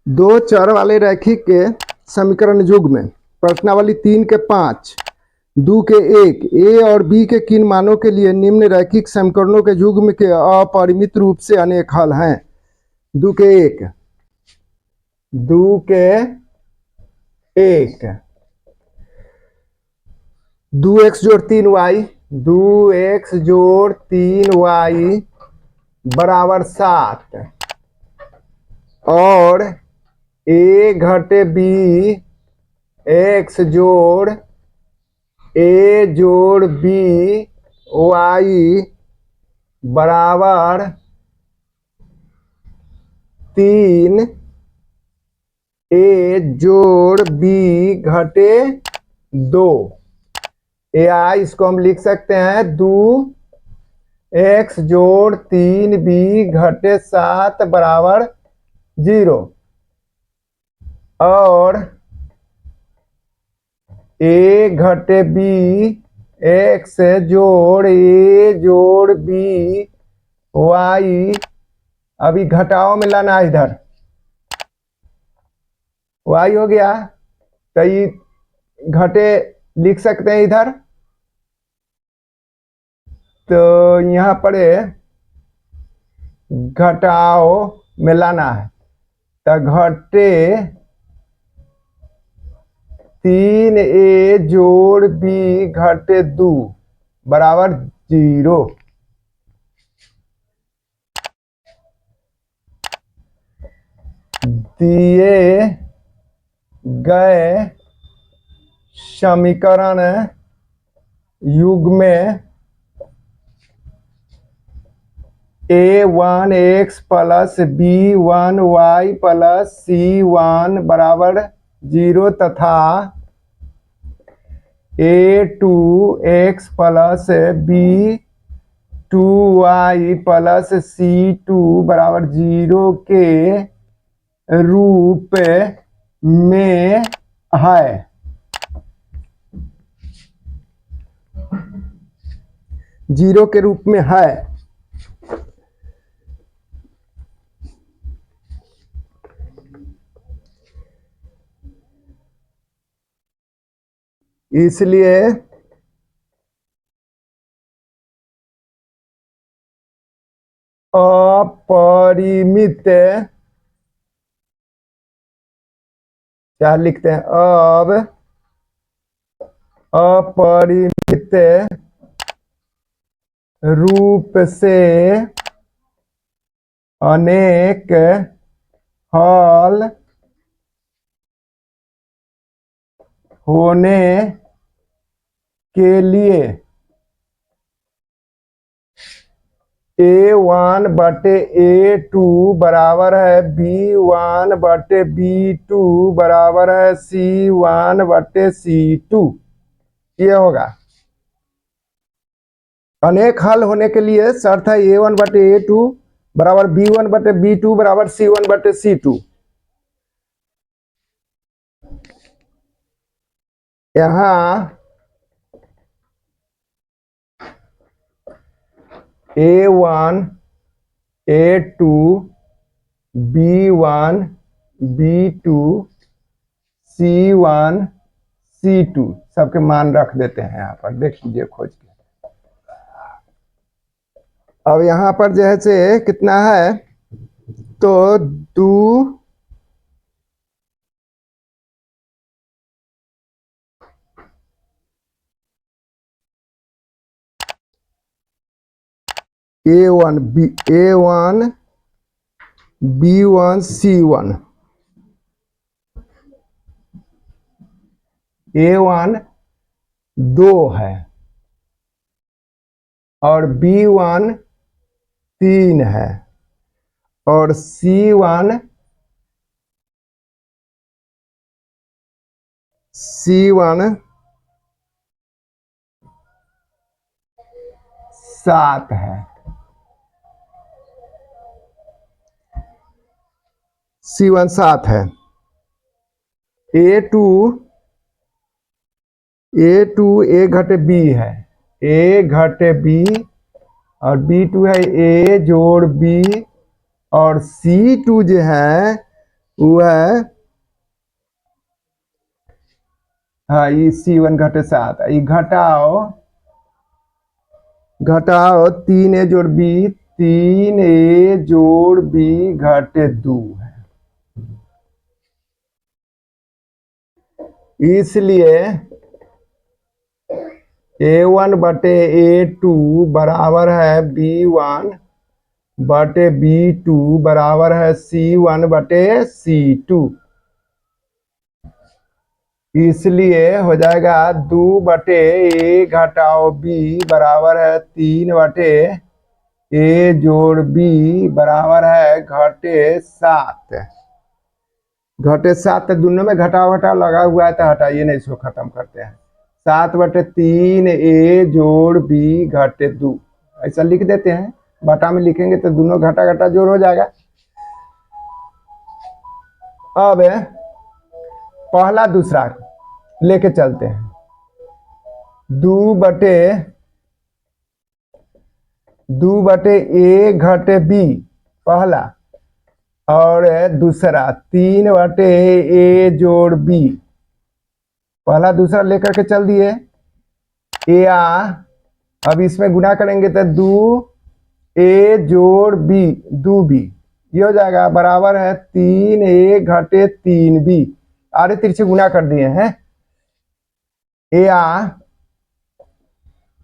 दो चर वाले रैखिक के समीकरण युग्म प्रश्नावली 3 के 5 2 के 1 ए और बी के किन मानों के लिए निम्न रैखिक समीकरणों के युग्म के अपरिमित रूप से अनेक हल हैं। 2 के 1 2 के 1 2x जोड़ 3y 2x जोड़ 3y बराबर 7 और a घटे b x जोड़ a जोड़ b y बराबर 3 a जोड़ b घटे 2 या इसको हम लिख सकते हैं 2x जोड़ 3b घटे 7 बराबर 0 और a घटे b x जोड़ a जोड़ b y अभी घटाओ में लाना इधर y हो गया तो ये घटे लिख सकते हैं इधर। तो यहाँ पर घटाओ में लाना है तो घटे 3a जोड़ b घटे 2 बराबर 0 दिए गए समीकरण युग्म में a1x plus b1y plus c1 बराबर 0 तथा a2x plus b2y plus c2 बराबर 0 के रूप में है। जीरो के रूप में है। इसलिए अपरिमित क्या लिखते हैं अब अपरिमित रूप से अनेक हल होने के लिए a1 बटे a2 बराबर है b1 बटे b2 बराबर है c1 बटे c2 ये होगा। अनेक हल होने के लिए शर्त है a1 बटे a2 बराबर b1 बटे b2 बराबर c1 बटे c2। यहाँ a1 a2 b1 b2 c1 c2 सबके मान रख देते हैं। यहाँ पर देख लीजिए खोज के। अब यहाँ पर जैसे कितना है तो 2 a1 b1 c1 a1 2 है और b1 3 है और c1 7 है। c1 7 है। a2 a घटे b है a घटे b और b2 है a जोड़ b और c2 जो है वो है, हाँ ये C1 घटे 7, ये घटाओ 3A जोड़ B, 3A जोड़ B घटे 2 है। इसलिए A1 बटे A2 बराबर है B1 बटे B2 बराबर है C1 बटे C2। इसलिए हो जाएगा 2 बटे A घटाओ B बराबर है 3 बटे A जोड़ B बराबर है घटे 7। घटे 7 दोनों में घटाओ लगा हुआ है, तो हटाइए नहीं, इसको खत्म करते हैं। 7 बटे 3A जोड़ B घटे 2, ऐसा लिख देते हैं। बटा में लिखेंगे तो दोनों घटा घटा जोड़ हो जाएगा। अब पहला दूसरा लेके चलते हैं। 2 बटे A घटे B पहला, और दूसरा 3 बटे A जोड़ B, पहला दूसरा लेकर के चल दिए। अब इसमें गुना करेंगे तो 2A जोड़ B 2B, ये हो जाएगा बराबर है 3A घटे 3B। आरे तिरछे गुना कर दिए हैं।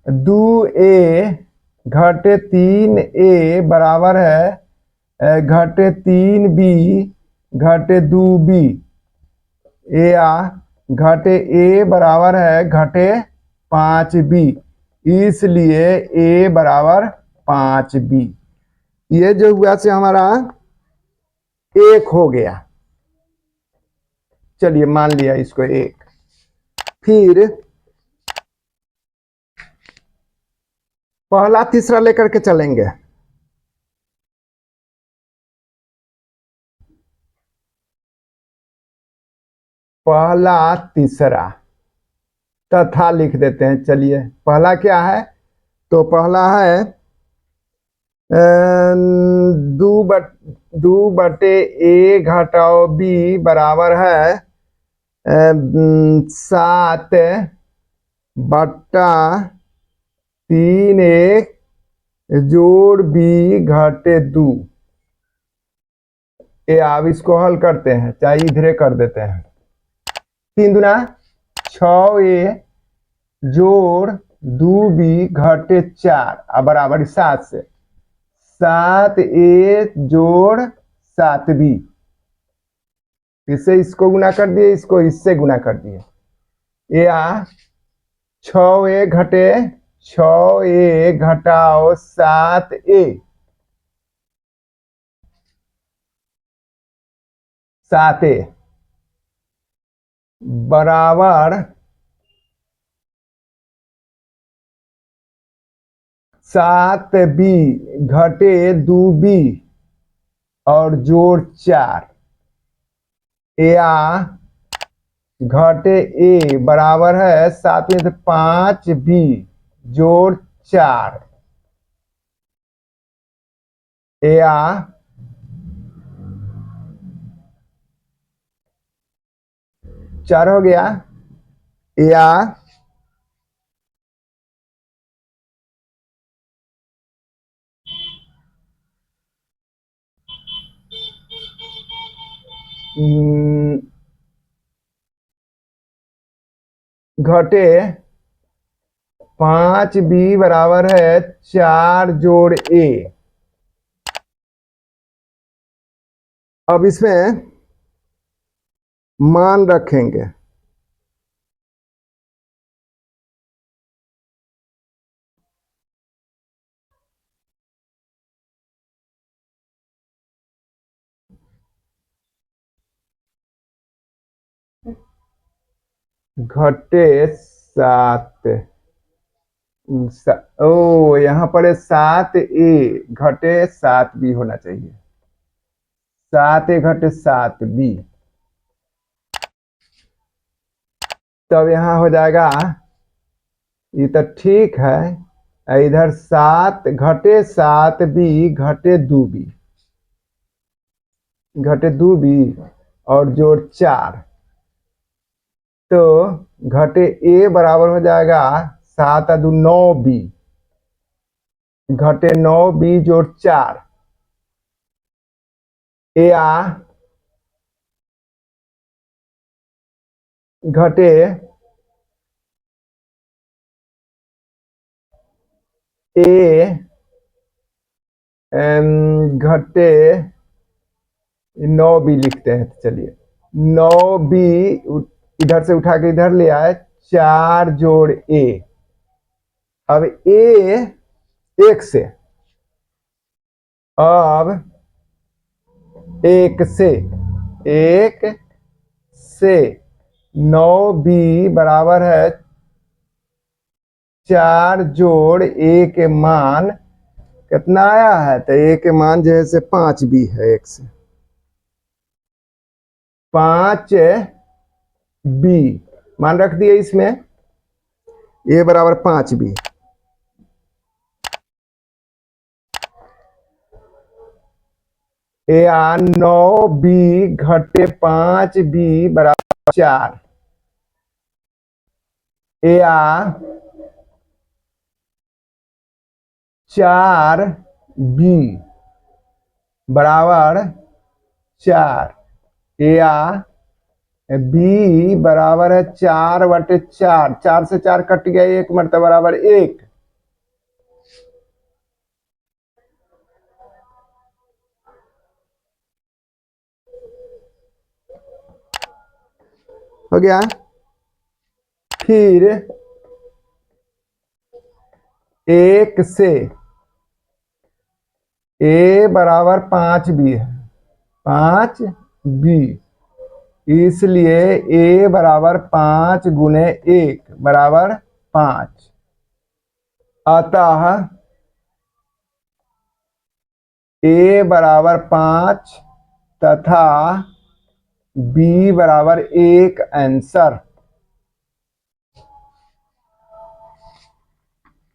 2A घटे 3A बराबर है घटे 3B घटे 2B। घटे A बराबर है घटे 5B, इसलिए A बराबर 5B। ये जो हुआ से हमारा 1 हो गया। चलिए मान लिया इसको 1। फिर पहला तीसरा लेकर के चलेंगे। पहला तीसरा तथा लिख देते हैं। चलिए पहला क्या है, तो पहला है 2 बटे A घटाओ B बराबर है 7 बट्टा 3A जोड़ B घटे 2। अब इसको हल करते हैं, चाहे इधरे कर देते हैं। 3 दूना 6A जोड़ 2B घटे 4 बराबर 7 से 7A जोड़ 7B। इससे इसको गुना कर दिए, इसको इससे गुना कर दिए। 6A घटे 6A घटाओ 7A 7A बराबर 7B घटे 2B और जोड़ 4 घटे A बराबर है 7 में से 5B जोड़ 4। 4 हो गया। या घटे 5B बराबर है 4 जोड़ A। अब इसमें मान रखेंगे। घटे 7 ओ यहाँ पर 7A घटे 7B होना चाहिए। 7A घटे 7B, तब यहाँ हो जाएगा, ये तो ठीक है। इधर 7 घटे 7B घटे 2B घटे 2B और जोड़ 4, तो घटे ए बराबर हो जाएगा 7 और 2 9b, घटे 9b जोड़ 4, ए आ घटे ए घटे 9b लिखते हैं, तो चलिए 9b इधर से उठा के इधर ले आए, 4 जोड़ ए। अब ए 1 से, अब 1 से 9b बराबर है 4 जोड़ ए के मान कितना आया है, तो ए के मान जो है से 5b है, 1 से 5b मान रख दिए इसमें, ए बराबर 5b। ए आ 9b घटे 5b बराबर 4, ए आ 4b बराबर 4, ए आ बी बराबर है 4/4, 4 से 4 कट गया, 1 मरतबा बराबर 1। हो गया। फिर 1 से ए बराबर 5b है, 5b, इसलिए ए बराबर 5 गुने 1 बराबर 5, अतः ए बराबर 5 तथा बी बराबर 1 आंसर।